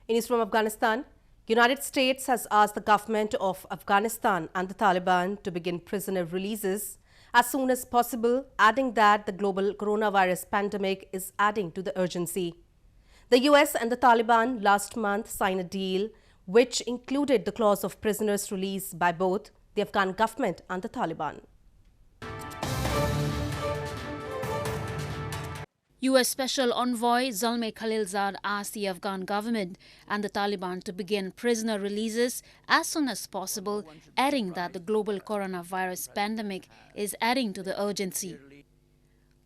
In news from Afghanistan, United States has asked the government of Afghanistan and the Taliban to begin prisoner releases as soon as possible, adding that the global coronavirus pandemic is adding to the urgency. The US and the Taliban last month signed a deal which included the clause of prisoners released by both the Afghan government and the Taliban. U.S. Special Envoy Zalmay Khalilzad asked the Afghan government and the Taliban to begin prisoner releases as soon as possible, adding that the global coronavirus pandemic is adding to the urgency.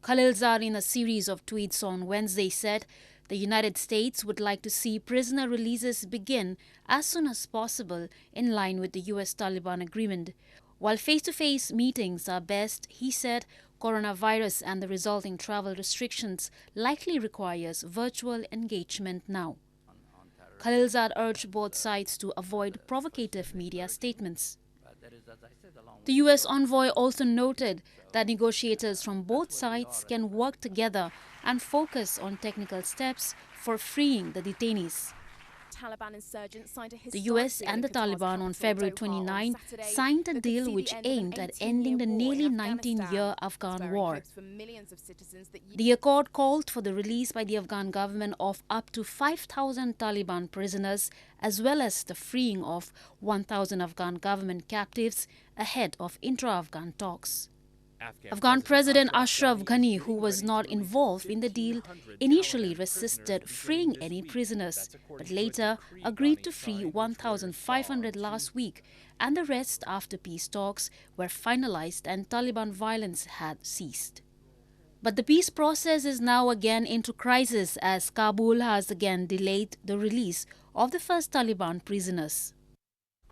Khalilzad, in a series of tweets on Wednesday, said the United States would like to see prisoner releases begin as soon as possible in line with the U.S.-Taliban agreement. While face-to-face meetings are best, he said coronavirus and the resulting travel restrictions likely requires virtual engagement now. Khalilzad urged both sides to avoid provocative media statements. The U.S. envoy also noted that negotiators from both sides can work together and focus on technical steps for freeing the detainees. The US and the Taliban on February 29 signed a deal which aimed at ending the nearly 19-year Afghan war. The accord called for the release by the Afghan government of up to 5,000 Taliban prisoners, as well as the freeing of 1,000 Afghan government captives ahead of intra-Afghan talks. Afghan President Ashraf Ghani, who was not involved in the deal, initially resisted freeing any prisoners, but later agreed to free 1,500 last week and the rest after peace talks were finalized and Taliban violence had ceased. But the peace process is now again into crisis as Kabul has again delayed the release of the first Taliban prisoners.